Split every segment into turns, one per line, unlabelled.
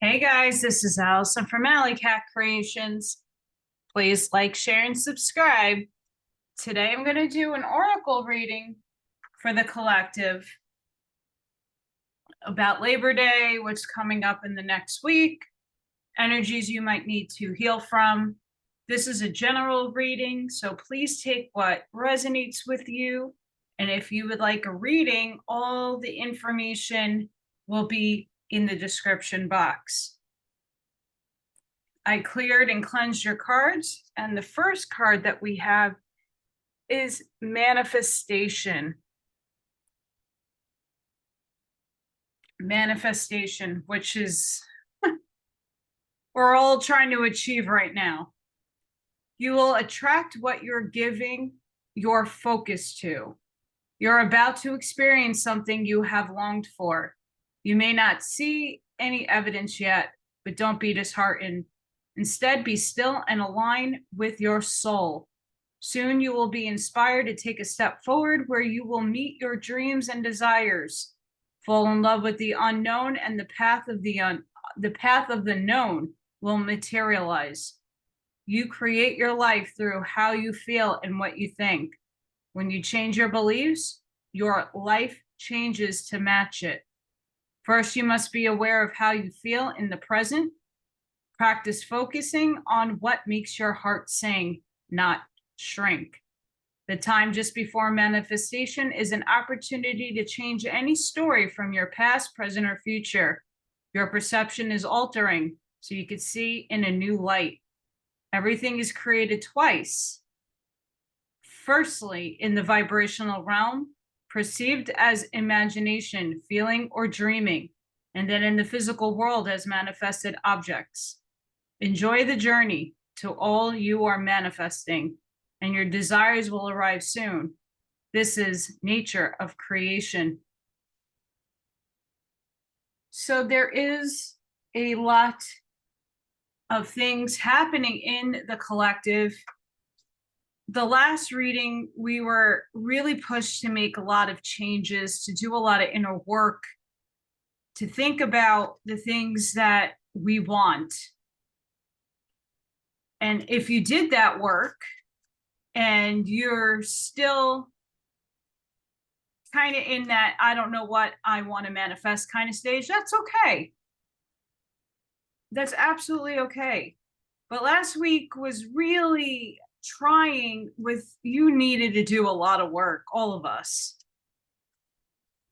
Hey guys, this is Allison from Allykatkreations. Please like, share, and subscribe. Today I'm going to do an oracle reading for the collective about Labor Day, what's coming up in the next week, energies you might need to heal from. This is a general reading, so please take what resonates with you. And if you would like a reading, all the information will be in the description box. I cleared and cleansed your cards, and the first card that we have is manifestation. Manifestation, which is we're all trying to achieve right now. You will attract what you're giving your focus to. You're about to experience something you have longed for. You may not see any evidence yet, but don't be disheartened. Instead, be still and align with your soul. Soon you will be inspired to take a step forward where you will meet your dreams and desires. Fall in love with the unknown, and the path of the known will materialize. You create your life through how you feel and what you think. When you change your beliefs, your life changes to match it. First, you must be aware of how you feel in the present. Practice focusing on what makes your heart sing, not shrink. The time just before manifestation is an opportunity to change any story from your past, present, or future. Your perception is altering so you can see in a new light. Everything is created twice. Firstly, in the vibrational realm, perceived as imagination, feeling, or dreaming, and then in the physical world as manifested objects. Enjoy the journey to all you are manifesting, and your desires will arrive soon. This is nature of creation. So there is a lot of things happening in the collective. The last reading, we were really pushed to make a lot of changes, to do a lot of inner work, to think about the things that we want. And if you did that work and you're still kind of in that, I don't know what I want to manifest kind of stage, that's okay. That's absolutely okay. But last week was really trying with, you needed to do a lot of work, all of us.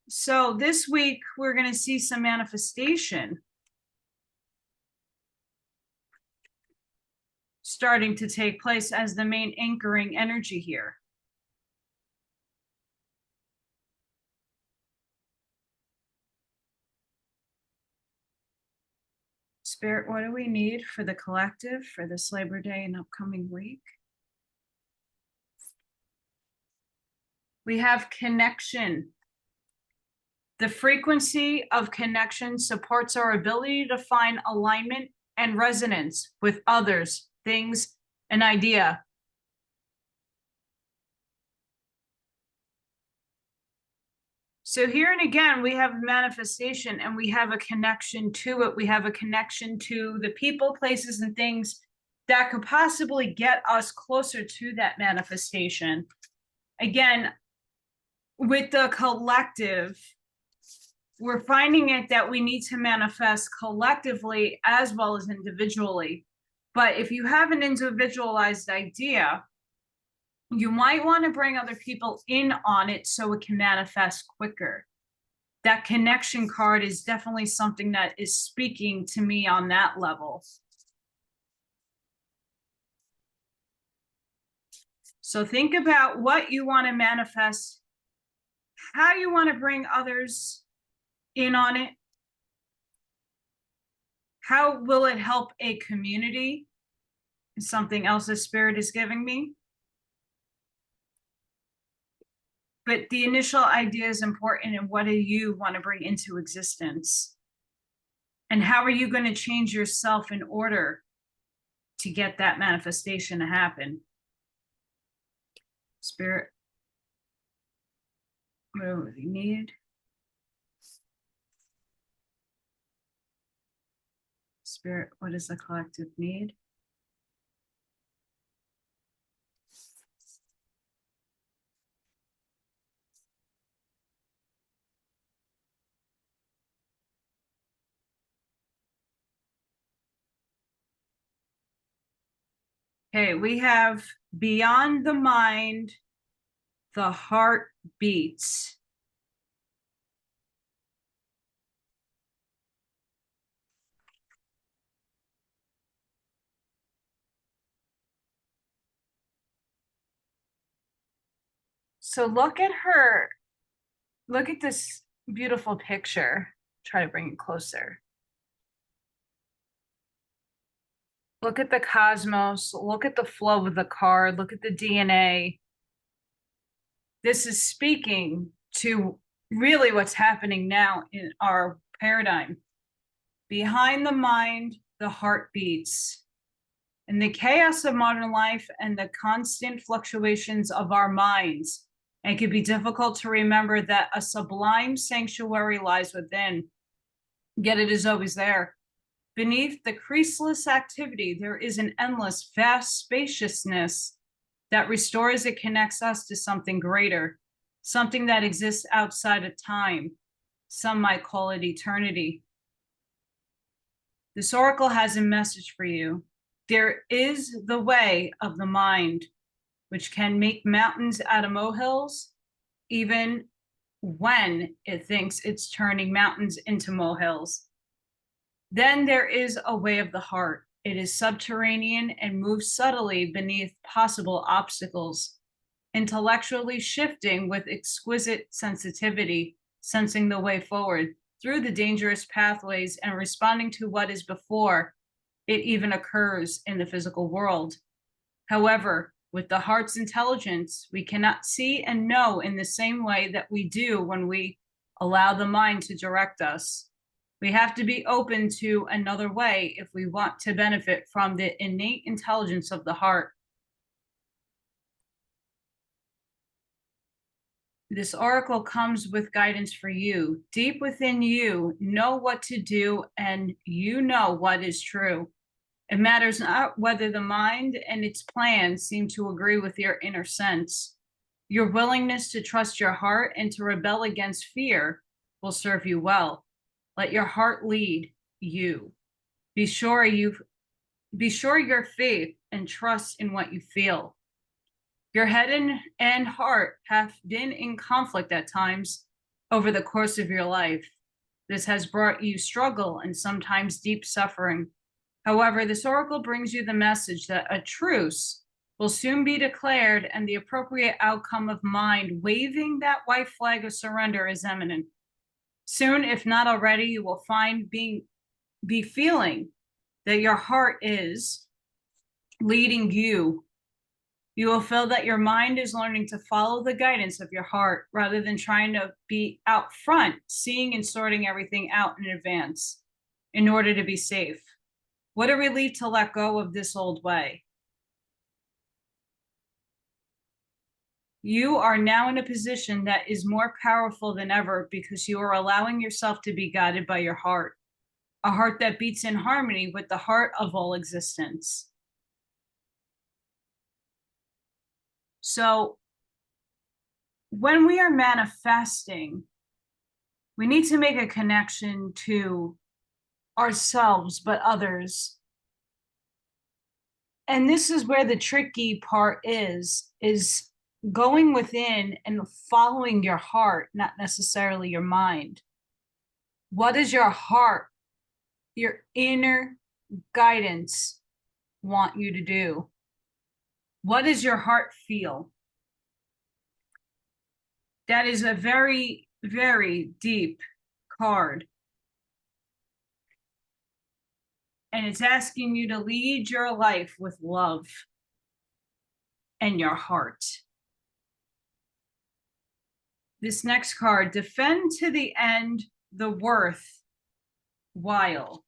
So this week we're going to see some manifestation starting to take place as the main anchoring energy here. Spirit, what do we need for the collective for this Labor Day and upcoming week? We have connection. The frequency of connection supports our ability to find alignment and resonance with others, things, an idea. So here and again, we have manifestation and we have a connection to it. We have a connection to the people, places, and things that could possibly get us closer to that manifestation. Again, with the collective, we're finding it that we need to manifest collectively as well as individually. But if you have an individualized idea, you might want to bring other people in on it so it can manifest quicker. That connection card is definitely something that is speaking to me on that level. So think about what you want to manifest, how you want to bring others in on it. How will it help a community? Is something else the Spirit is giving me. But the initial idea is important, and what do you want to bring into existence? And how are you going to change yourself in order to get that manifestation to happen? Spirit, what do we need? Spirit, what is the collective need? Okay, we have beyond the mind, the heart beats. So look at her. Look at this beautiful picture. Try to bring it closer. Look at the cosmos. Look at the flow of the card. Look at the DNA. This is speaking to really what's happening now in our paradigm. Behind the mind, the heart beats. In the chaos of modern life and the constant fluctuations of our minds, it can be difficult to remember that a sublime sanctuary lies within, yet it is always there. Beneath the creaseless activity, there is an endless, vast spaciousness that restores and connects us to something greater, something that exists outside of time. Some might call it eternity. This oracle has a message for you. There is the way of the mind, which can make mountains out of molehills, even when it thinks it's turning mountains into molehills. Then there is a way of the heart. It is subterranean and moves subtly beneath possible obstacles, intellectually shifting with exquisite sensitivity, sensing the way forward through the dangerous pathways and responding to what is before it even occurs in the physical world. However, with the heart's intelligence, we cannot see and know in the same way that we do when we allow the mind to direct us. We have to be open to another way if we want to benefit from the innate intelligence of the heart. This oracle comes with guidance for you. Deep within you, know what to do, and you know what is true. It matters not whether the mind and its plans seem to agree with your inner sense. Your willingness to trust your heart and to rebel against fear will serve you well. Let your heart lead you. Be sure your faith and trust in what you feel. Your head and heart have been in conflict at times over the course of your life. This has brought you struggle and sometimes deep suffering. However, this oracle brings you the message that a truce will soon be declared and the appropriate outcome of mind waving that white flag of surrender is imminent. Soon, if not already, you will be feeling that your heart is leading you. You will feel that your mind is learning to follow the guidance of your heart rather than trying to be out front, seeing and sorting everything out in advance in order to be safe. What a relief to let go of this old way. You are now in a position that is more powerful than ever because you are allowing yourself to be guided by your heart, a heart that beats in harmony with the heart of all existence. So when we are manifesting, we need to make a connection to ourselves, but others. And this is where the tricky part is going within and following your heart, not necessarily your mind. What does your heart, your inner guidance want you to do? What does your heart feel? That is a very, very deep card. And it's asking you to lead your life with love and your heart. This next card, defend to the end the worthwhile.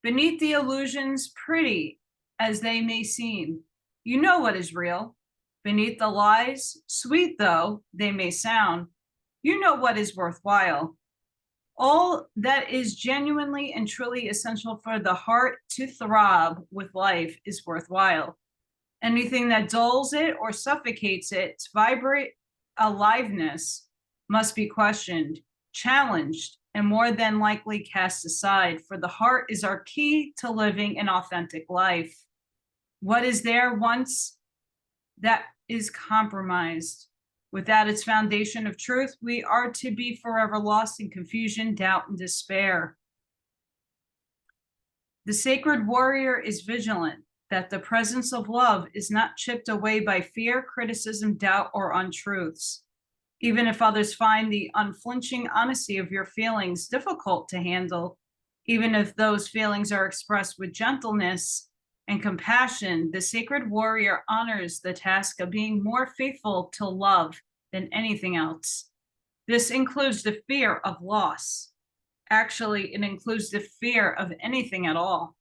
Beneath the illusions, pretty as they may seem. You know what is real. Beneath the lies, sweet though they may sound, you know what is worthwhile. All that is genuinely and truly essential for the heart to throb with life is worthwhile. Anything that dulls it or suffocates its vibrant aliveness must be questioned, challenged, and more than likely cast aside, for the heart is our key to living an authentic life. What is there once that is compromised? Without its foundation of truth, we are to be forever lost in confusion, doubt, and despair. The sacred warrior is vigilant that the presence of love is not chipped away by fear, criticism, doubt, or untruths. Even if others find the unflinching honesty of your feelings difficult to handle, even if those feelings are expressed with gentleness and compassion, the sacred warrior honors the task of being more faithful to love than anything else. This includes the fear of loss. Actually, it includes the fear of anything at all.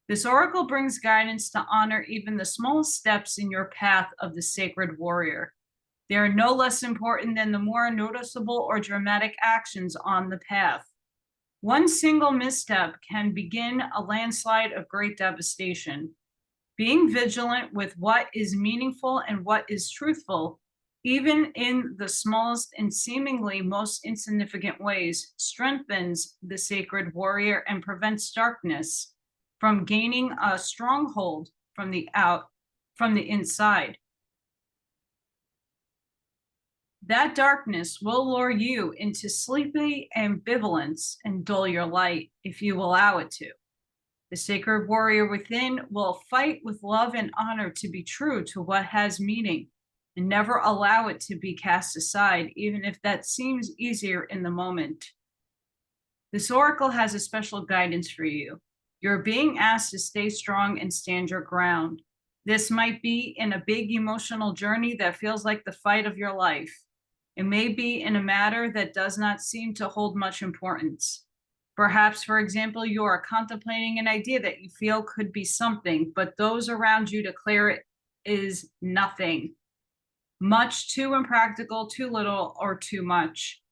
This oracle brings guidance to honor even the smallest steps in your path of the sacred warrior. They are no less important than the more noticeable or dramatic actions on the path. One single misstep can begin a landslide of great devastation. Being vigilant with what is meaningful and what is truthful, even in the smallest and seemingly most insignificant ways, strengthens the sacred warrior and prevents darkness from gaining a stronghold from the inside. That darkness will lure you into sleepy ambivalence and dull your light if you allow it to. The sacred warrior within will fight with love and honor to be true to what has meaning and never allow it to be cast aside, even if that seems easier in the moment. This oracle has a special guidance for you. You're being asked to stay strong and stand your ground. This might be in a big emotional journey that feels like the fight of your life. It may be in a matter that does not seem to hold much importance. Perhaps, for example, you are contemplating an idea that you feel could be something, but those around you declare it is nothing. Much, too impractical, too little, or too much.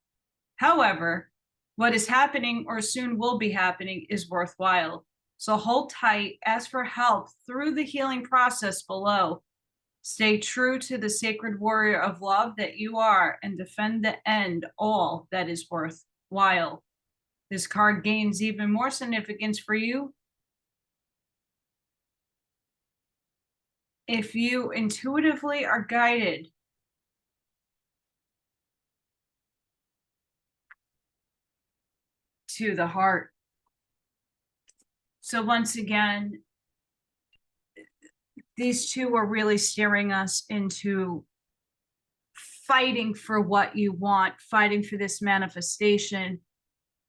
However, what is happening or soon will be happening is worthwhile. So hold tight, ask for help through the healing process below. Stay true to the sacred warrior of love that you are and defend the end all that is worthwhile. This card gains even more significance for you if you intuitively are guided to the heart. So once again, these two are really steering us into fighting for what you want, fighting for this manifestation.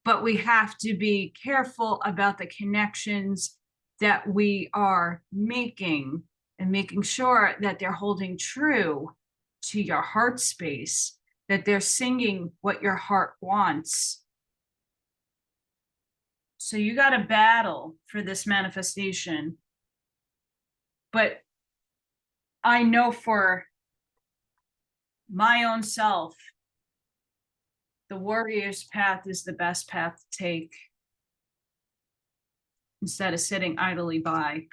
But we have to be careful about the connections that we are making and making sure that they're holding true to your heart space, that they're singing what your heart wants. So you got to battle for this manifestation. But I know for my own self, the warrior's path is the best path to take instead of sitting idly by.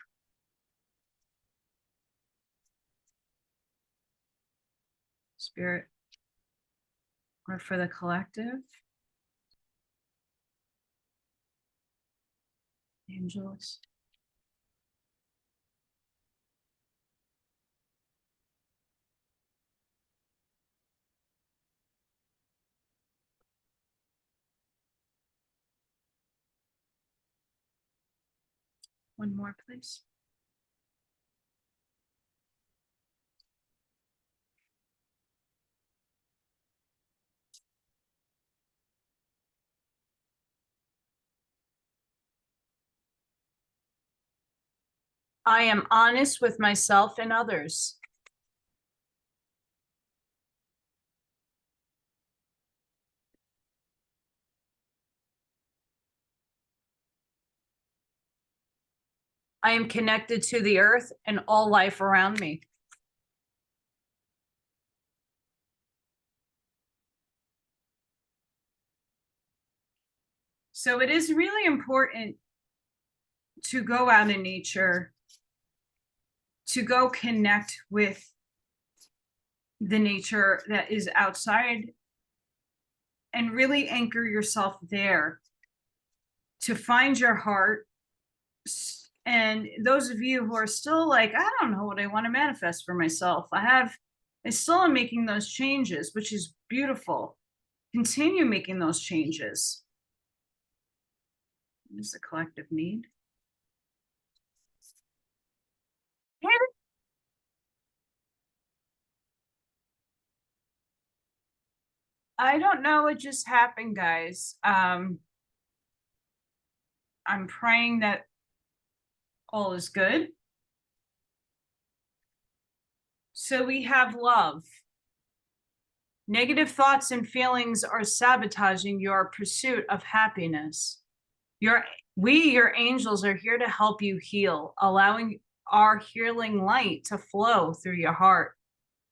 Spirit, or for the collective. Angels. One more, please. I am honest with myself and others. I am connected to the earth and all life around me. So it is really important to go out in nature, to go connect with the nature that is outside and really anchor yourself there, to find your heart. And those of you who are still like, I don't know what I want to manifest for myself, I still am making those changes, which is beautiful. Continue making those changes. There's a collective need. I don't know what just happened, guys. I'm praying that all is good. So we have love. Negative thoughts and feelings are sabotaging your pursuit of happiness. Your angels are here to help you heal, allowing our healing light to flow through your heart.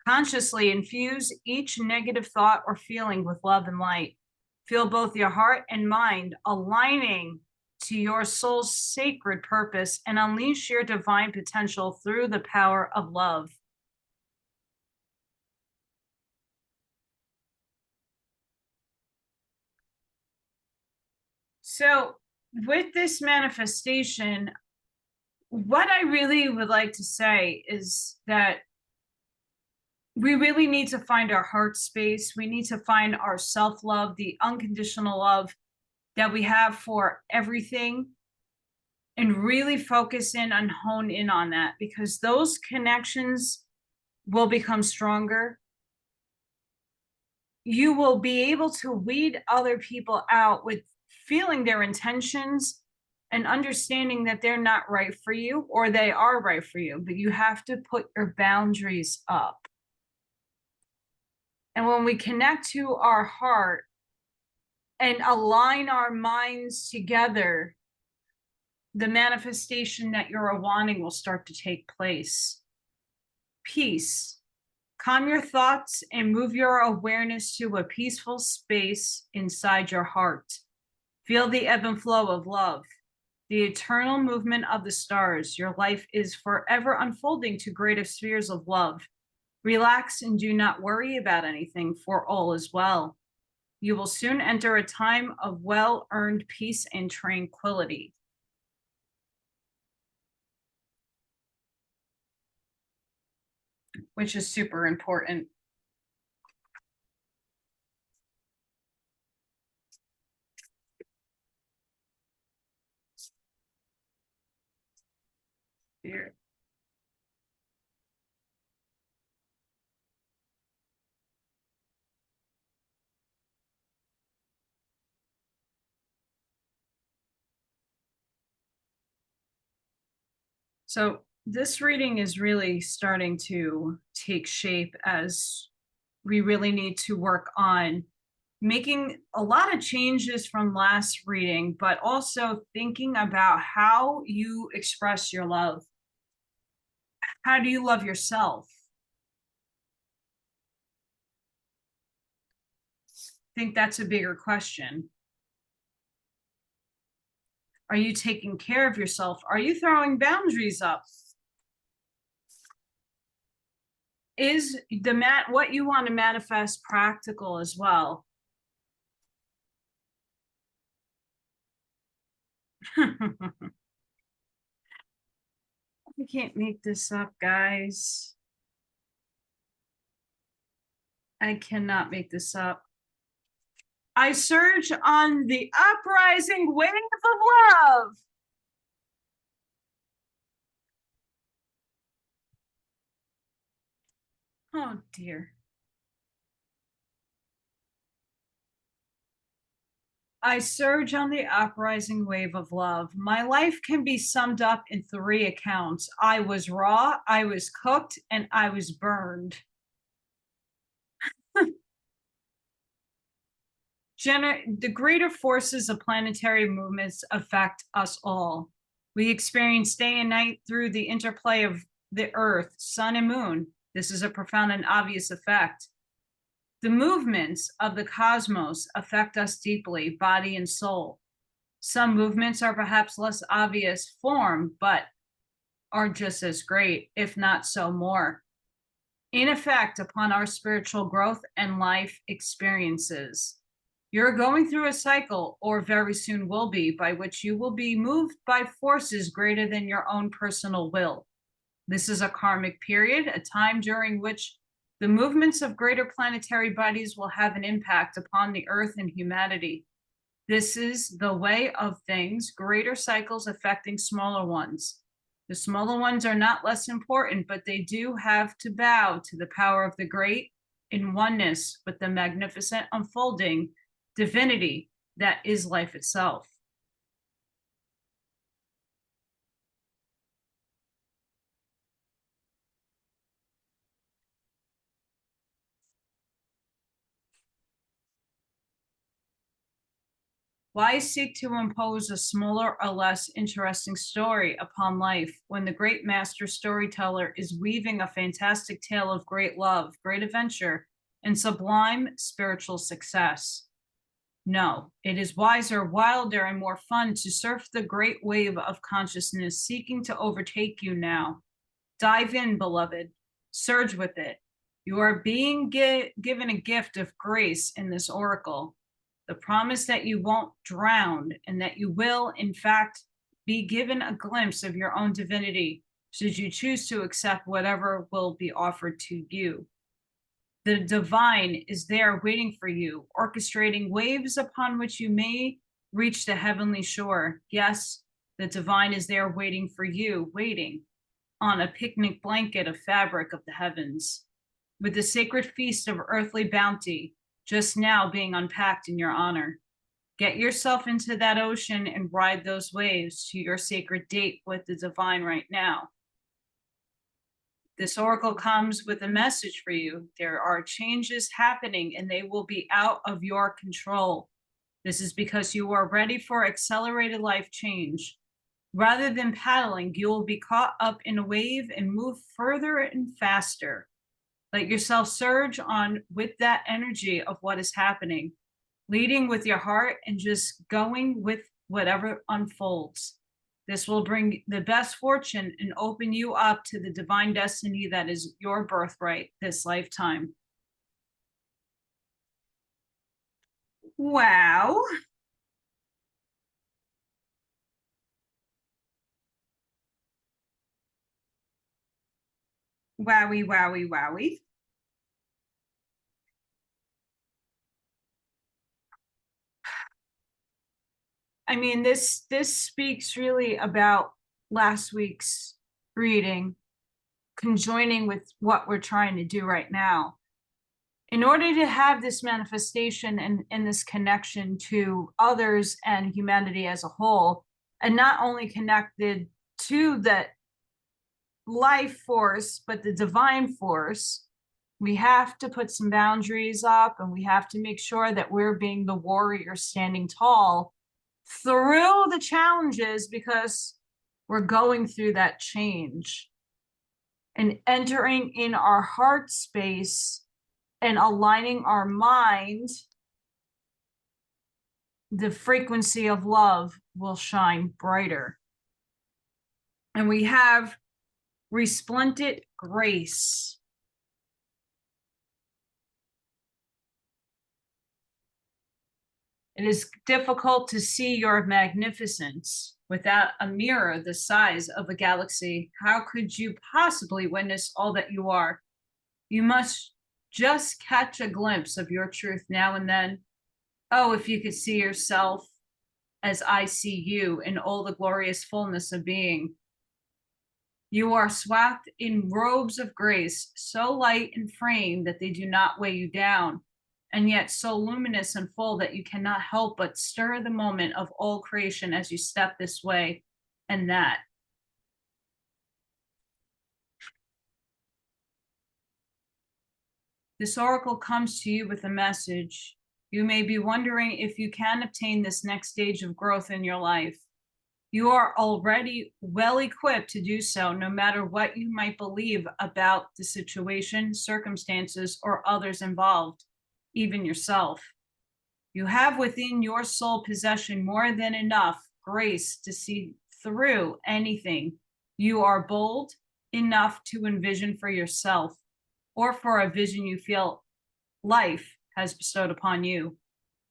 Consciously infuse each negative thought or feeling with love and light. Feel both your heart and mind aligning to your soul's sacred purpose and unleash your divine potential through the power of love. So with this manifestation, what I really would like to say is that we really need to find our heart space. We need to find our self-love, the unconditional love that we have for everything, and really focus in and hone in on that, because those connections will become stronger. You will be able to weed other people out with feeling their intentions and understanding that they're not right for you, or they are right for you, but you have to put your boundaries up. And when we connect to our heart and align our minds together, the manifestation that you're wanting will start to take place. Peace. Calm your thoughts and move your awareness to a peaceful space inside your heart. Feel the ebb and flow of love, the eternal movement of the stars. Your life is forever unfolding to greater spheres of love. Relax and do not worry about anything, for all is well. You will soon enter a time of well-earned peace and tranquility. Which is super important. Here. So this reading is really starting to take shape, as we really need to work on making a lot of changes from last reading, but also thinking about how you express your love. How do you love yourself? I think that's a bigger question. Are you taking care of yourself? Are you throwing boundaries up? Is what you want to manifest practical as well? I can't make this up, guys. I cannot make this up. I surge on the uprising wave of love. Oh dear. I surge on the uprising wave of love. My life can be summed up in 3 accounts. I was raw, I was cooked, and I was burned. The greater forces of planetary movements affect us all. We experience day and night through the interplay of the earth, sun, and moon. This is a profound and obvious effect. The movements of the cosmos affect us deeply, body and soul. Some movements are perhaps less obvious form, but are just as great, if not so more, in effect upon our spiritual growth and life experiences. You're going through a cycle, or very soon will be, by which you will be moved by forces greater than your own personal will. This is a karmic period, a time during which the movements of greater planetary bodies will have an impact upon the earth and humanity. This is the way of things, greater cycles affecting smaller ones. The smaller ones are not less important, but they do have to bow to the power of the great in oneness with the magnificent unfolding divinity that is life itself. Why seek to impose a smaller or less interesting story upon life when the great master storyteller is weaving a fantastic tale of great love, great adventure, and sublime spiritual success? No, it is wiser, wilder, and more fun to surf the great wave of consciousness seeking to overtake you now. Dive in, beloved. Surge with it. You are being given a gift of grace in this oracle. The promise that you won't drown and that you will, in fact, be given a glimpse of your own divinity should you choose to accept whatever will be offered to you. The divine is there waiting for you, orchestrating waves upon which you may reach the heavenly shore. Yes, the divine is there waiting for you, waiting on a picnic blanket of fabric of the heavens, with the sacred feast of earthly bounty just now being unpacked in your honor. Get yourself into that ocean and ride those waves to your sacred date with the divine right now. This oracle comes with a message for you. There are changes happening and they will be out of your control. This is because you are ready for accelerated life change. Rather than paddling, you will be caught up in a wave and move further and faster. Let yourself surge on with that energy of what is happening, leading with your heart and just going with whatever unfolds. This will bring the best fortune and open you up to the divine destiny that is your birthright this lifetime. Wow. Wowie, wowie, wowie. I mean, this speaks really about last week's reading, conjoining with what we're trying to do right now. In order to have this manifestation and this connection to others and humanity as a whole, and not only connected to that life force, but the divine force, we have to put some boundaries up and we have to make sure that we're being the warrior standing tall through the challenges, because we're going through that change and entering in our heart space and aligning our mind. The frequency of love will shine brighter. And we have resplendent grace. It is difficult to see your magnificence without a mirror the size of a galaxy. How could you possibly witness all that you are? You must just catch a glimpse of your truth now and then. Oh, if you could see yourself as I see you in all the glorious fullness of being. You are swathed in robes of grace, so light and frame that they do not weigh you down, and yet so luminous and full that you cannot help but stir the moment of all creation as you step this way and that. This oracle comes to you with a message. You may be wondering if you can obtain this next stage of growth in your life. You are already well equipped to do so, no matter what you might believe about the situation, circumstances, or others involved, even yourself. You have within your soul possession more than enough grace to see through anything. You are bold enough to envision for yourself or for a vision you feel life has bestowed upon you.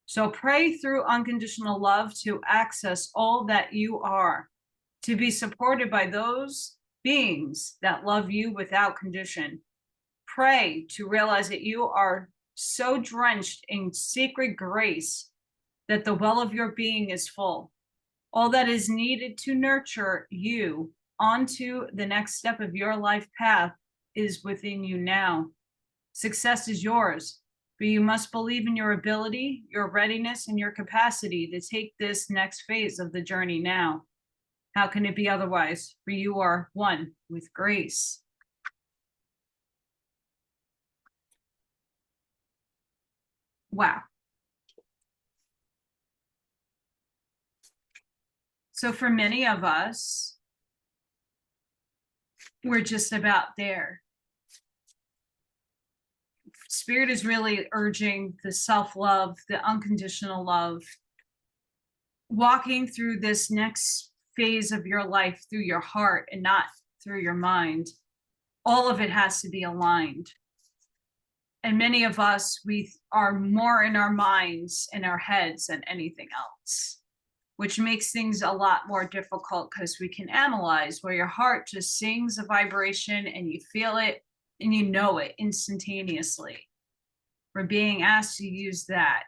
So pray through unconditional love to access all that you are, to be supported by those beings that love you without condition. Pray to realize that you are so drenched in secret grace that the well of your being is full. All that is needed to nurture you onto the next step of your life path is within you now. Success is yours, but you must believe in your ability, your readiness, and your capacity to take this next phase of the journey now. How can it be otherwise? For you are one with grace. Wow. So for many of us, we're just about there. Spirit is really urging the self-love, the unconditional love, walking through this next phase of your life through your heart and not through your mind. All of it has to be aligned. And many of us, we are more in our minds and our heads than anything else, which makes things a lot more difficult because we can analyze where your heart just sings a vibration and you feel it and you know it instantaneously. We're being asked to use that.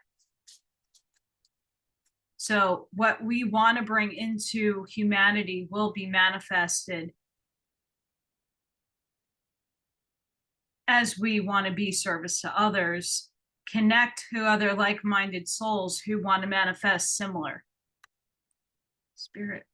So what we want to bring into humanity will be manifested as we want to be service to others, connect to other like-minded souls who want to manifest similar. Spirit.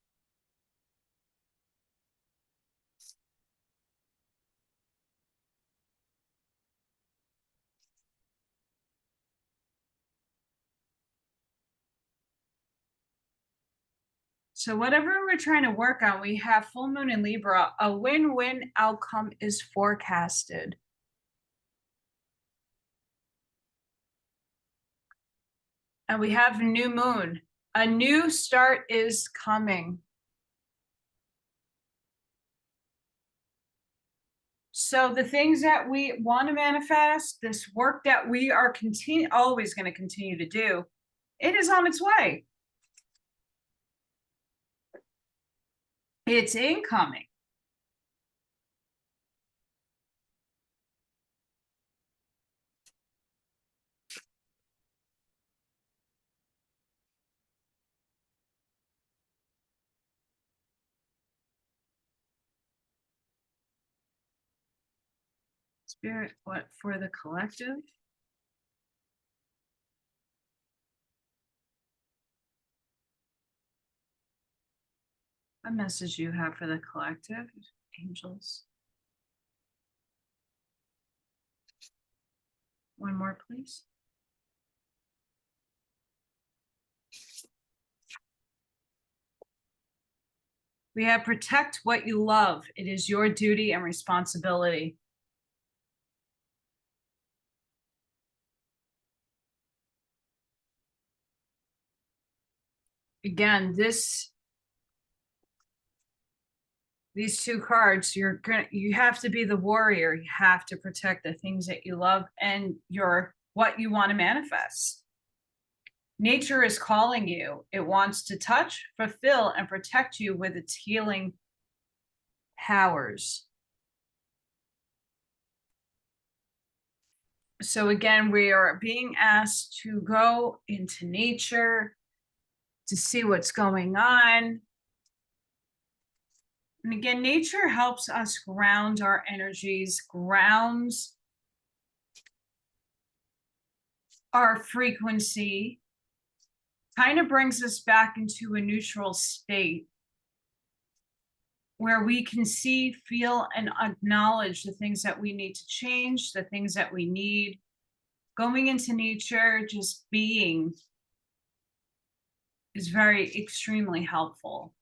So whatever we're trying to work on, we have full moon in Libra. A win-win outcome is forecasted. And we have new moon. A new start is coming. So the things that we want to manifest, this work that we are always going to continue to do, it is on its way. It's incoming. Spirit, what for the collective? What message you have for the collective, angels? One more, please. We have protect what you love. It is your duty and responsibility. Again, these two cards, you have to be the warrior. You have to protect the things that you love and what you want to manifest. Nature is calling you. It wants to touch, fulfill, and protect you with its healing powers. So again, we are being asked to go into nature to see what's going on. And again, nature helps us ground our energies, grounds our frequency, kind of brings us back into a neutral state where we can see, feel, and acknowledge the things that we need to change, the things that we need. Going into nature, just being, is extremely helpful.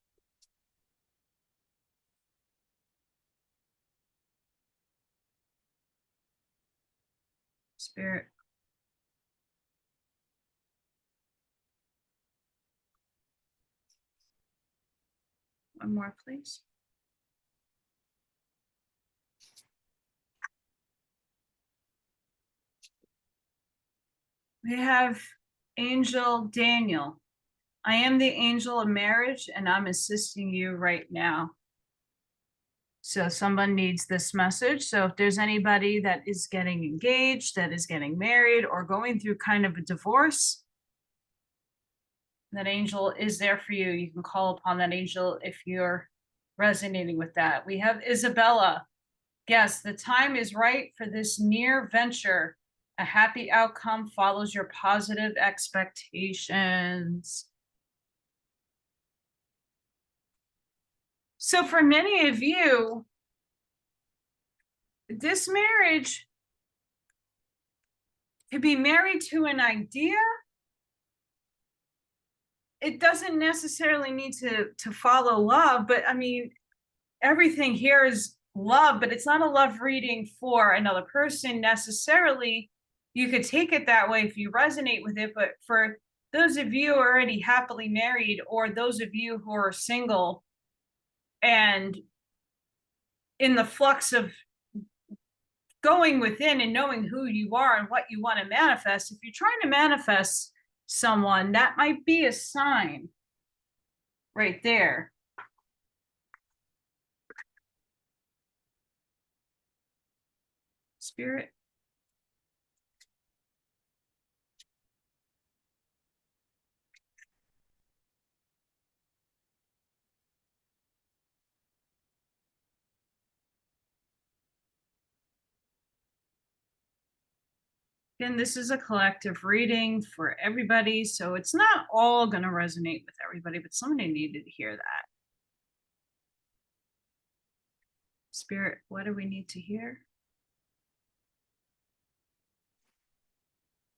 Spirit. One more, please. We have Angel Daniel. I am the angel of marriage, and I'm assisting you right now. So someone needs this message. So if there's anybody that is getting engaged, that is getting married, or going through kind of a divorce, that angel is there for you. You can call upon that angel if you're resonating with that. We have Isabella. Yes, the time is right for this near venture. A happy outcome follows your positive expectations. So for many of you, this marriage could be married to an idea. It doesn't necessarily need to follow love, but I mean, everything here is love, but it's not a love reading for another person necessarily. You could take it that way if you resonate with it, but for those of you who are already happily married, or those of you who are single and in the flux of going within and knowing who you are and what you want to manifest, if you're trying to manifest someone, that might be a sign right there. Spirit. Again, this is a collective reading for everybody, so it's not all going to resonate with everybody, but somebody needed to hear that. Spirit, what do we need to hear?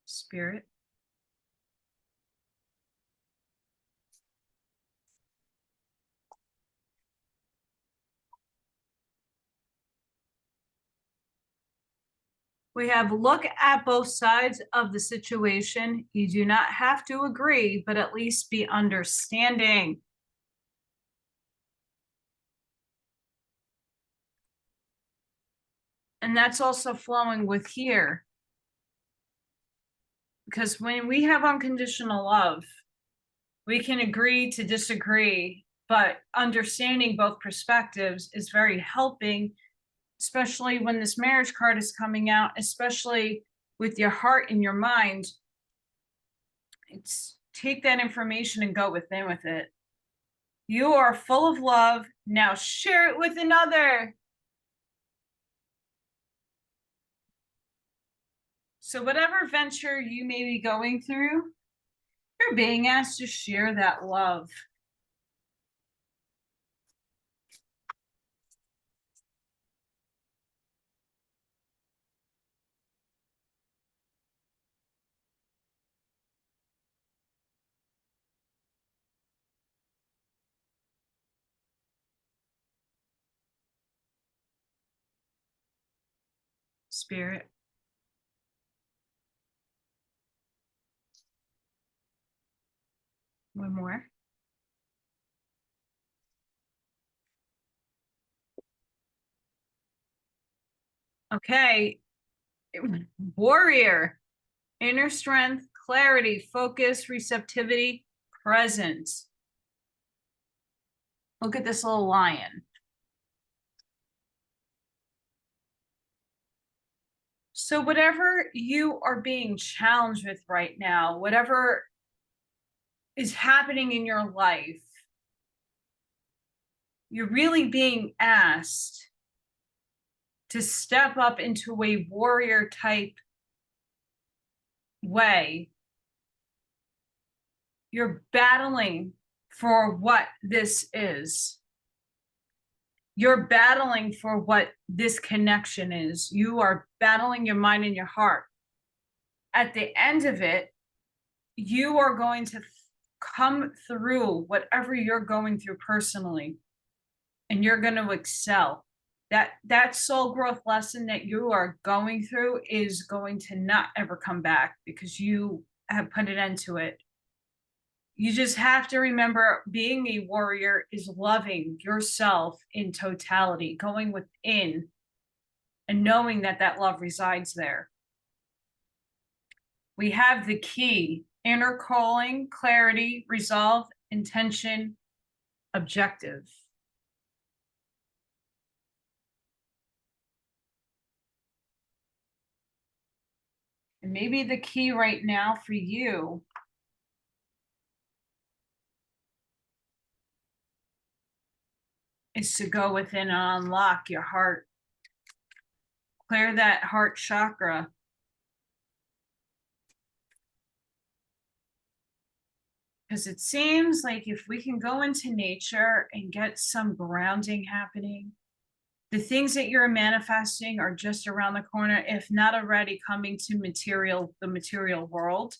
Spirit. We have look at both sides of the situation. You do not have to agree, but at least be understanding. And that's also flowing with here. Because when we have unconditional love, we can agree to disagree, but understanding both perspectives is very helping, especially when this marriage card is coming out, especially with your heart and your mind. It's take that information and go within with it. You are full of love. Now share it with another. So whatever venture you may be going through, you're being asked to share that love. Spirit. One more. Okay. Warrior. Inner strength, clarity, focus, receptivity, presence. Look at this little lion. So whatever you are being challenged with right now, whatever is happening in your life, you're really being asked to step up into a warrior type way. You're battling for what this is. You're battling for what this connection is. You are battling your mind and your heart. At the end of it, you are going to come through whatever you're going through personally, and you're going to excel. that soul growth lesson that you are going through is going to not ever come back because you have put an end to it. You just have to remember being a warrior is loving yourself in totality, going within and knowing that that love resides there. We have the key: inner calling, clarity, resolve, intention, objective. And maybe the key right now for you is to go within and unlock your heart. Clear that heart chakra. Because it seems like if we can go into nature and get some grounding happening, the things that you're manifesting are just around the corner, if not already coming to the material world.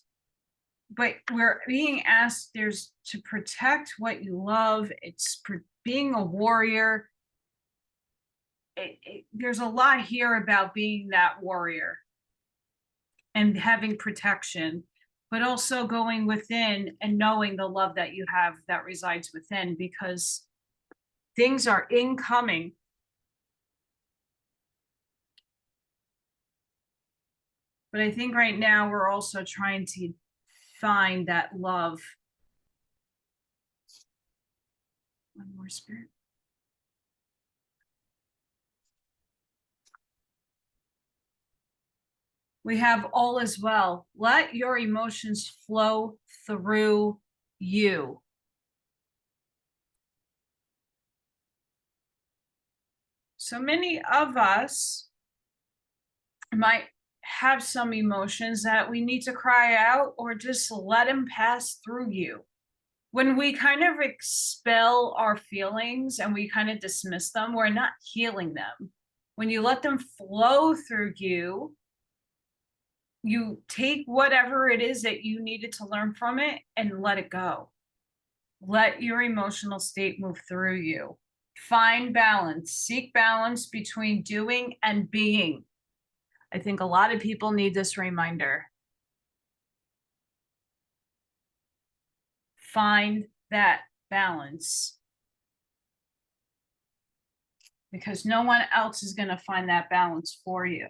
But we're being asked to protect what you love. It's being a warrior. There's a lot here about being that warrior and having protection, but also going within and knowing the love that you have that resides within, because things are incoming. But I think right now we're also trying to find that love. One more, Spirit. We have all is well. Let your emotions flow through you. So many of us might have some emotions that we need to cry out or just let them pass through you. When we kind of expel our feelings and we kind of dismiss them, we're not healing them. When you let them flow through you, you take whatever it is that you needed to learn from it and let it go. Let your emotional state move through you. Find balance. Seek balance between doing and being. I think a lot of people need this reminder. Find that balance. Because no one else is going to find that balance for you.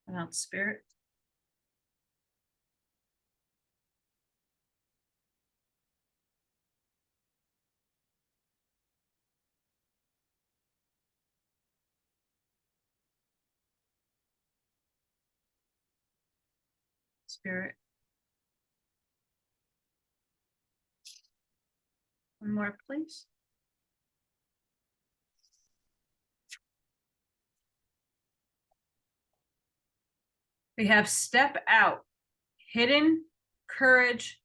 Without Spirit. Spirit. One more, please. We have step out, hidden, courage,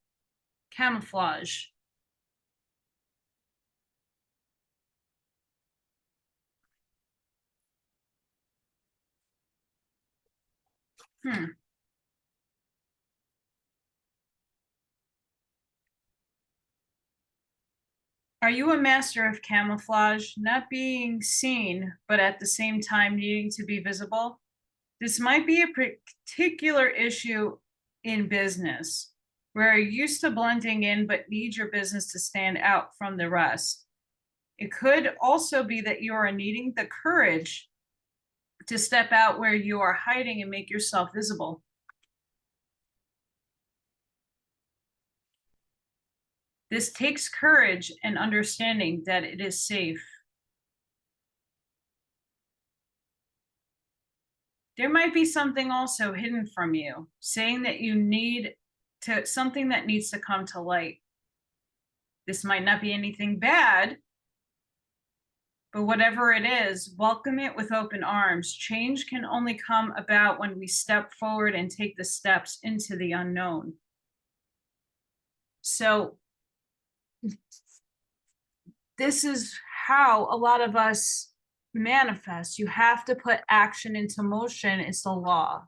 camouflage. Are you a master of camouflage, not being seen, but at the same time needing to be visible? This might be a particular issue in business, where you're used to blending in but need your business to stand out from the rest. It could also be that you are needing the courage to step out where you are hiding and make yourself visible. This takes courage and understanding that it is safe. There might be something also hidden from you, saying that you need something that needs to come to light. This might not be anything bad, but whatever it is, welcome it with open arms. Change can only come about when we step forward and take the steps into the unknown. So this is how a lot of us manifest. You have to put action into motion. It's the law.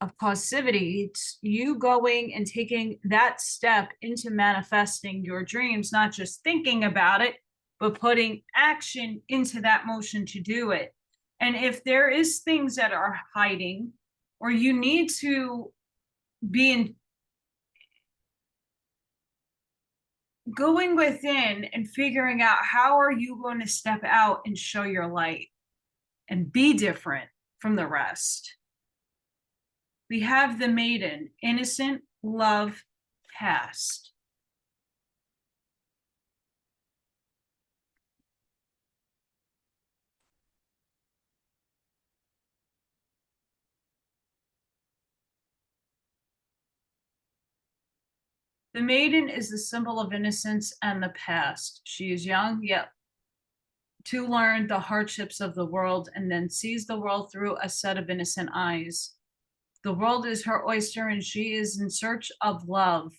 of causivity. It's you going and taking that step into manifesting your dreams, not just thinking about it, but putting action into that motion to do it. And if there is things that are hiding, or you need to be in going within and figuring out how are you going to step out and show your light and be different from the rest. We have the maiden, innocent, love, past. The maiden is the symbol of innocence and the past. She is young, yet to learn the hardships of the world and then sees the world through a set of innocent eyes. The world is her oyster and she is in search of love.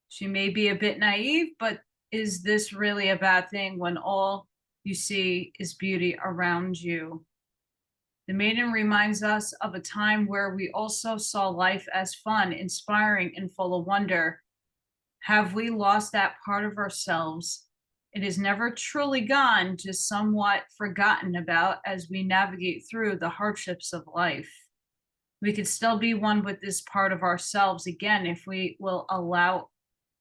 She may be a bit naive, but is this really a bad thing when all you see is beauty around you? The maiden reminds us of a time where we also saw life as fun, inspiring, and full of wonder. Have we lost that part of ourselves? It is never truly gone, just somewhat forgotten about as we navigate through the hardships of life. We could still be one with this part of ourselves again if we will allow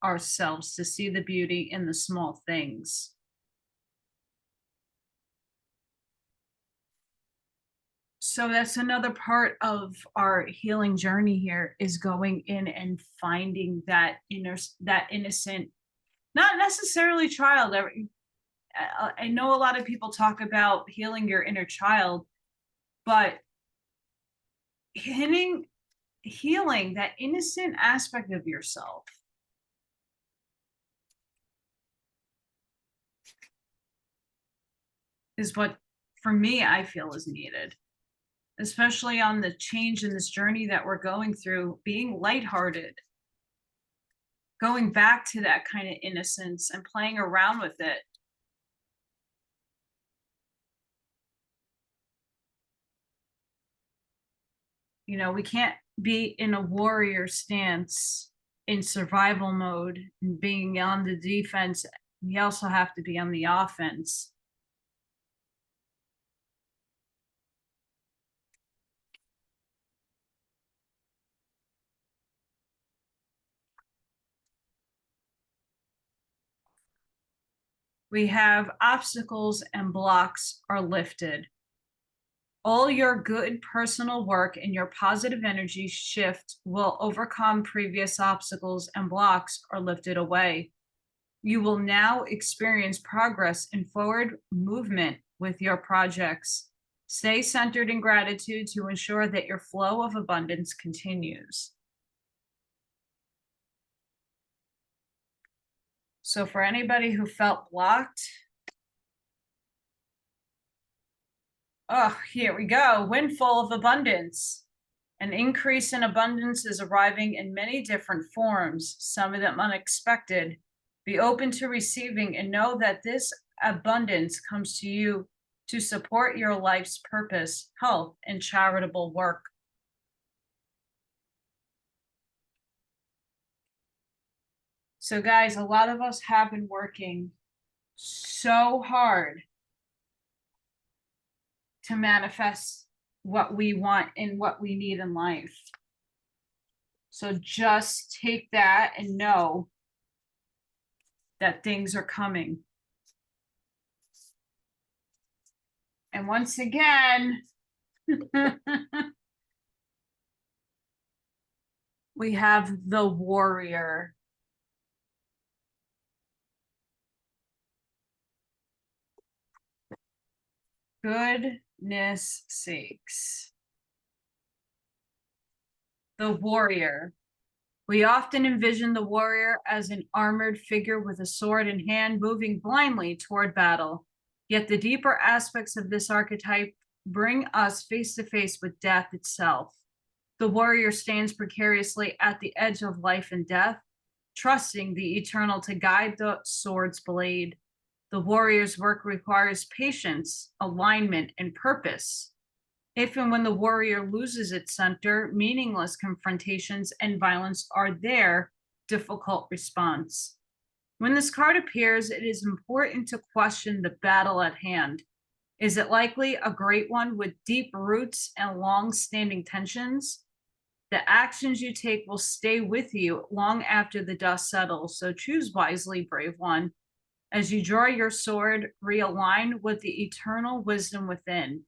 ourselves to see the beauty in the small things. So that's another part of our healing journey here, is going in and finding that innocent, not necessarily child. I know a lot of people talk about healing your inner child, but healing that innocent aspect of yourself is what, for me, I feel is needed, especially on the change in this journey that we're going through. Being lighthearted, going back to that kind of innocence and playing around with it. You know, we can't be in a warrior stance in survival mode and being on the defense. We also have to be on the offense. We have obstacles and blocks are lifted. All your good personal work and your positive energy shift will overcome previous obstacles, and blocks are lifted away. You will now experience progress and forward movement with your projects. Stay centered in gratitude to ensure that your flow of abundance continues. So for anybody who felt blocked, oh, here we go. Windfall of abundance. An increase in abundance is arriving in many different forms, some of them unexpected. Be open to receiving and know that this abundance comes to you to support your life's purpose, health, and charitable work. So guys, a lot of us have been working so hard to manifest what we want and what we need in life. So just take that and know that things are coming. And once again, we have the warrior. Goodness sakes. The warrior. We often envision the warrior as an armored figure with a sword in hand moving blindly toward battle. Yet the deeper aspects of this archetype bring us face to face with death itself. The warrior stands precariously at the edge of life and death, trusting the eternal to guide the sword's blade. The warrior's work requires patience, alignment, and purpose. If and when the warrior loses its center, meaningless confrontations and violence are their difficult response. When this card appears, it is important to question the battle at hand. Is it likely a great one with deep roots and long-standing tensions? The actions you take will stay with you long after the dust settles, so choose wisely, brave one. As you draw your sword, realign with the eternal wisdom within,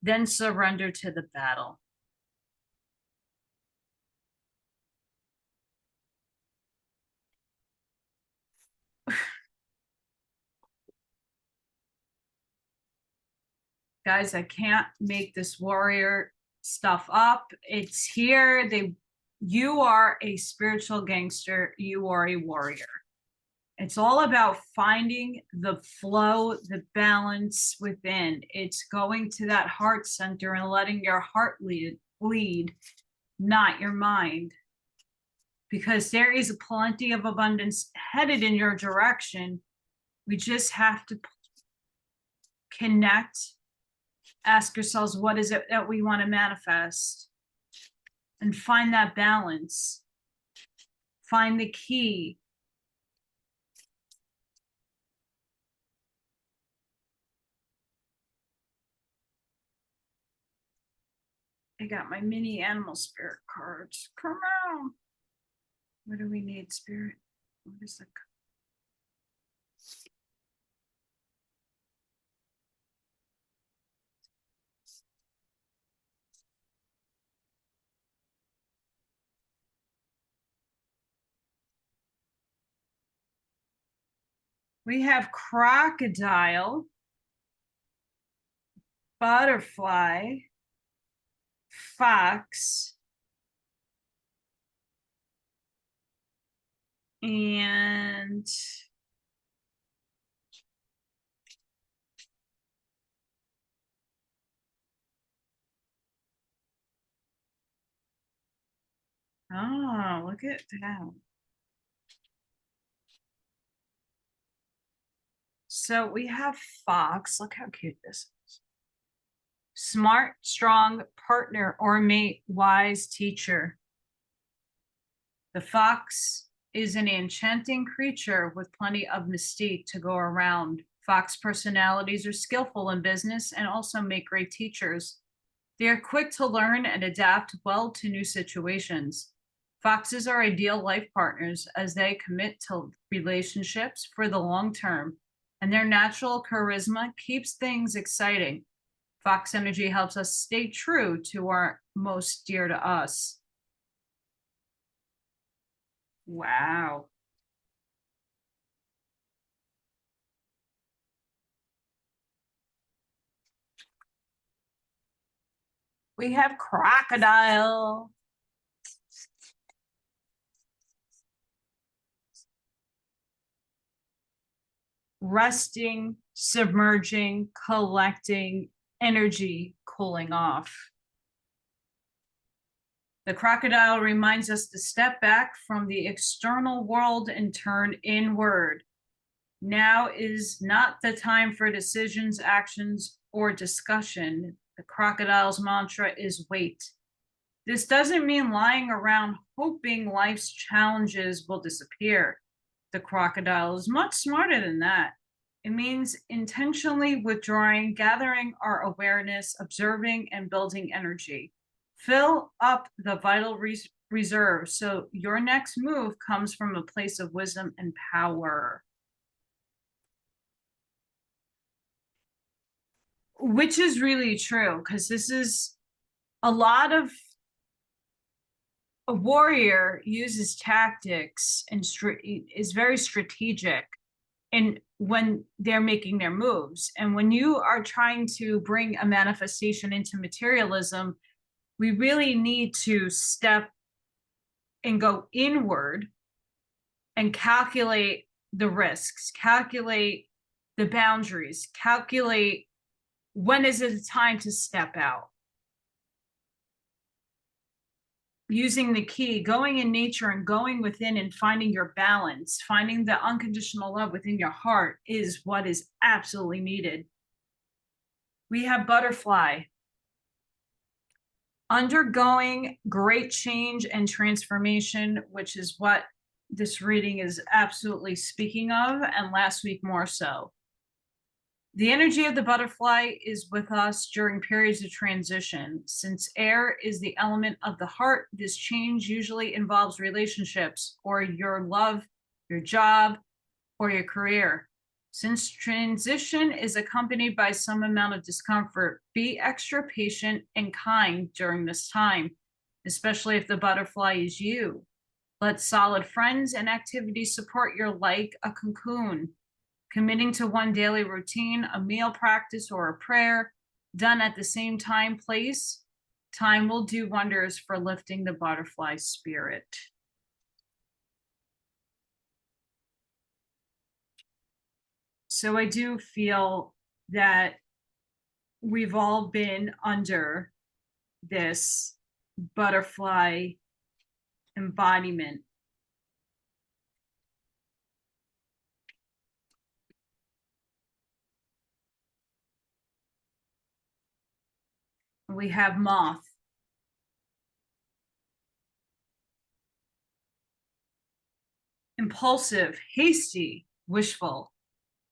then surrender to the battle. Guys, I can't make this warrior stuff up. It's here. You are a spiritual gangster. You are a warrior. It's all about finding the flow, the balance within. It's going to that heart center and letting your heart lead, not your mind. Because there is plenty of abundance headed in your direction. We just have to connect, ask ourselves, what is it that we want to manifest? And find that balance. Find the key. I got my mini animal spirit cards. Come on. What do we need, spirit? What is the we have crocodile, butterfly, fox, and oh, look at that. So we have fox. Look how cute this is. Smart, strong partner or mate, wise teacher. The fox is an enchanting creature with plenty of mystique to go around. Fox personalities are skillful in business and also make great teachers. They are quick to learn and adapt well to new situations. Foxes are ideal life partners as they commit to relationships for the long term, and their natural charisma keeps things exciting. Fox energy helps us stay true to our most dear to us. Wow. We have crocodile. Resting, submerging, collecting, energy cooling off. The crocodile reminds us to step back from the external world and turn inward. Now is not the time for decisions, actions, or discussion. The crocodile's mantra is wait. This doesn't mean lying around hoping life's challenges will disappear. The crocodile is much smarter than that. It means intentionally withdrawing, gathering our awareness, observing, and building energy. Fill up the vital reserve so your next move comes from a place of wisdom and power. Which is really true, because this is a lot of a warrior uses tactics and is very strategic and when they're making their moves. And when you are trying to bring a manifestation into materialism, we really need to step and go inward and calculate the risks, calculate the boundaries, calculate when is it time to step out. Using the key, going in nature and going within and finding your balance, finding the unconditional love within your heart is what is absolutely needed. We have butterfly. undergoing great change and transformation, which is what this reading is absolutely speaking of, and last week more so. The energy of the butterfly is with us during periods of transition. Since air is the element of the heart, this change usually involves relationships or your love, your job, or your career. Since transition is accompanied by some amount of discomfort, be extra patient and kind during this time, especially if the butterfly is you. Let solid friends and activities support you like a cocoon. Committing to one daily routine, a meal practice, or a prayer done at the same time, place, time will do wonders for lifting the butterfly spirit. So I do feel that we've all been under this butterfly embodiment. We have moth. Impulsive, hasty, wishful.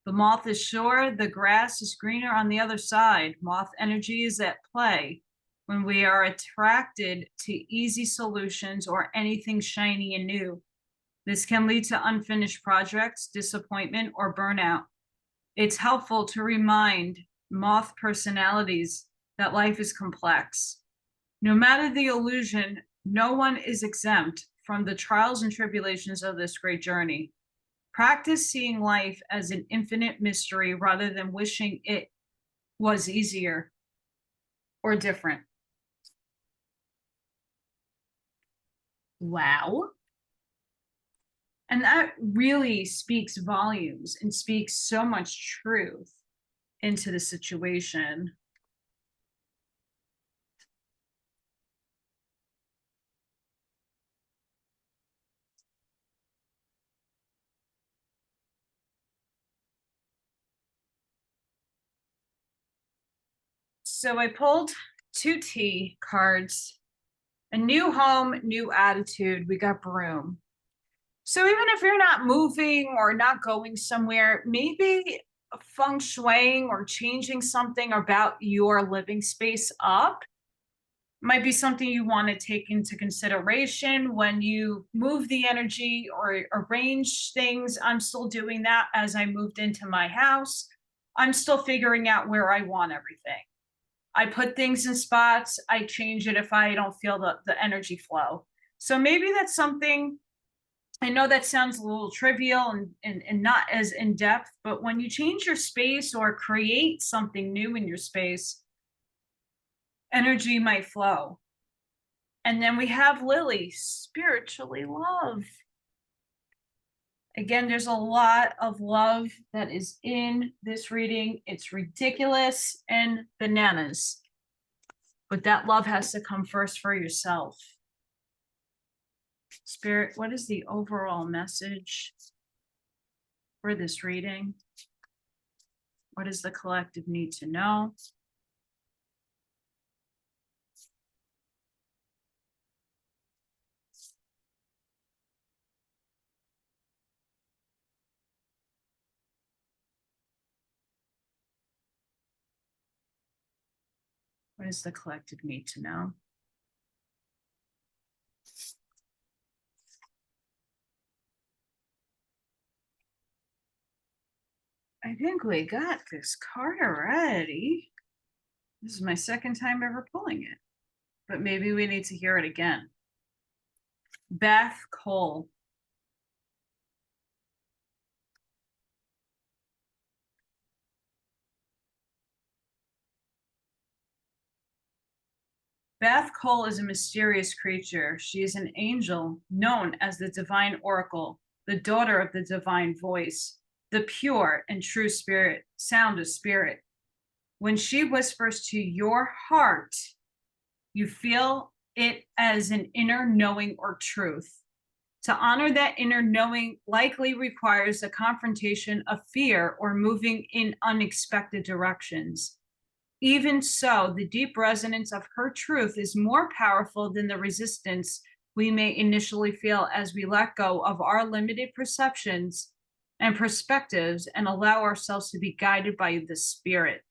The moth is sure the grass is greener on the other side. Moth energy is at play when we are attracted to easy solutions or anything shiny and new. This can lead to unfinished projects, disappointment, or burnout. It's helpful to remind moth personalities that life is complex. No matter the illusion, no one is exempt from the trials and tribulations of this great journey. Practice seeing life as an infinite mystery rather than wishing it was easier or different. Wow. And that really speaks volumes and speaks so much truth into the situation. So I pulled 2T cards. A new home, new attitude. We got broom. So even if you're not moving or not going somewhere, maybe feng shuiing or changing something about your living space up might be something you want to take into consideration when you move the energy or arrange things. I'm still doing that as I moved into my house. I'm still figuring out where I want everything. I put things in spots. I change it if I don't feel the energy flow. So maybe that's something. I know that sounds a little trivial and not as in depth, but when you change your space or create something new in your space, energy might flow. And then we have Lily, spiritually love. Again, there's a lot of love that is in this reading. It's ridiculous and bananas, but that love has to come first for yourself. Spirit, what is the overall message for this reading? What does the collective need to know? What does the collective need to know? I think we got this card already. This is my second time ever pulling it, but maybe we need to hear it again. Beth Cole. Beth Cole is a mysterious creature. She is an angel known as the Divine Oracle, the daughter of the Divine Voice, the pure and true spirit, sound of spirit. When she whispers to your heart, you feel it as an inner knowing or truth. To honor that inner knowing likely requires a confrontation of fear or moving in unexpected directions. Even so, the deep resonance of her truth is more powerful than the resistance we may initially feel as we let go of our limited perceptions and perspectives and allow ourselves to be guided by the Spirit.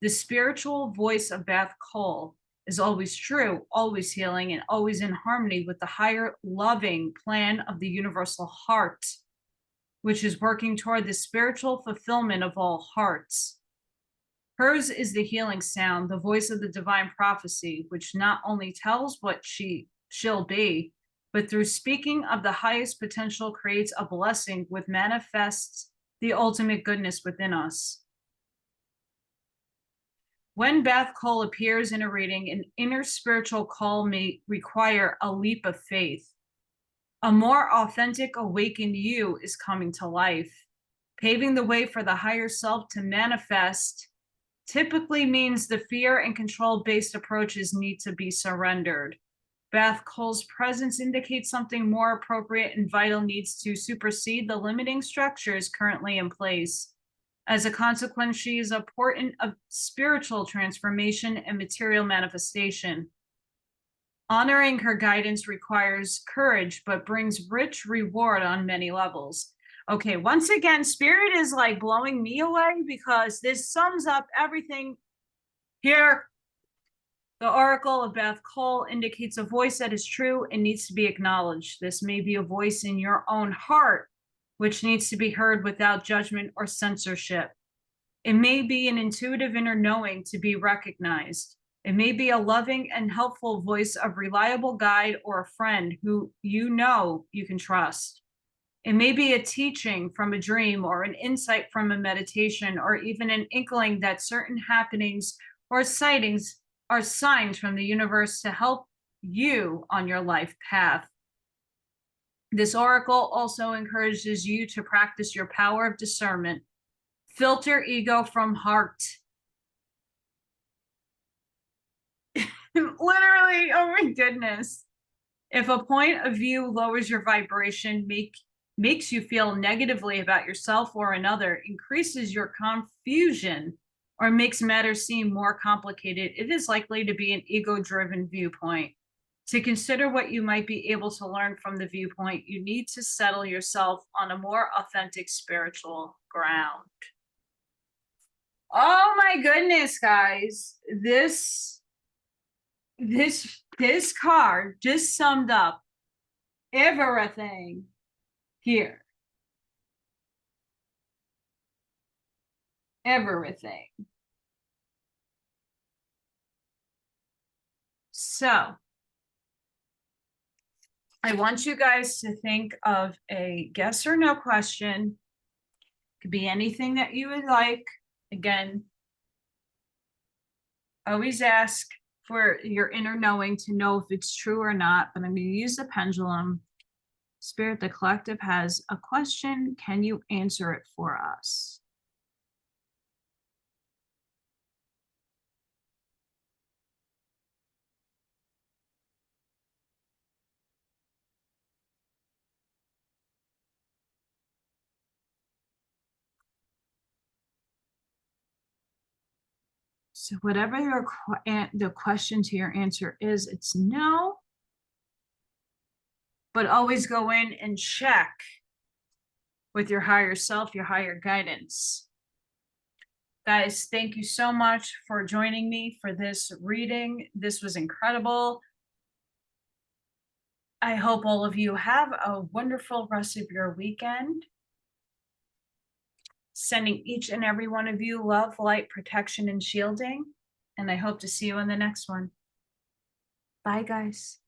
The spiritual voice of Beth Cole is always true, always healing, and always in harmony with the higher loving plan of the universal heart, which is working toward the spiritual fulfillment of all hearts. Hers is the healing sound, the voice of the divine prophecy, which not only tells what she'll be, but through speaking of the highest potential creates a blessing which manifests the ultimate goodness within us. When Beth Cole appears in a reading, an inner spiritual call may require a leap of faith. A more authentic, awakened you is coming to life. Paving the way for the higher self to manifest typically means the fear and control-based approaches need to be surrendered. Beth Cole's presence indicates something more appropriate and vital needs to supersede the limiting structures currently in place. As a consequence, she is a portent of spiritual transformation and material manifestation. Honoring her guidance requires courage, but brings rich reward on many levels. Okay, once again, Spirit is like blowing me away because this sums up everything here. The Oracle of Beth Cole indicates a voice that is true and needs to be acknowledged. This may be a voice in your own heart, which needs to be heard without judgment or censorship. It may be an intuitive inner knowing to be recognized. It may be a loving and helpful voice of reliable guide or a friend who you know you can trust. It may be a teaching from a dream or an insight from a meditation or even an inkling that certain happenings or sightings are signs from the universe to help you on your life path. This oracle also encourages you to practice your power of discernment. Filter ego from heart. Literally, oh my goodness. If a point of view lowers your vibration, makes you feel negatively about yourself or another, increases your confusion, or makes matters seem more complicated, it is likely to be an ego-driven viewpoint. To consider what you might be able to learn from the viewpoint, you need to settle yourself on a more authentic spiritual ground. Oh my goodness, guys. This card just summed up everything here. Everything. So I want you guys to think of a yes or no question. Could be anything that you would like. Again, always ask for your inner knowing to know if it's true or not, but I'm going to use the pendulum. Spirit, the collective has a question. Can you answer it for us? So whatever the question to your answer is, it's no. But always go in and check with your higher self, your higher guidance. Guys, thank you so much for joining me for this reading. This was incredible. I hope all of you have a wonderful rest of your weekend. Sending each and every one of you love, light, protection, and shielding. And I hope to see you in the next one. Bye, guys.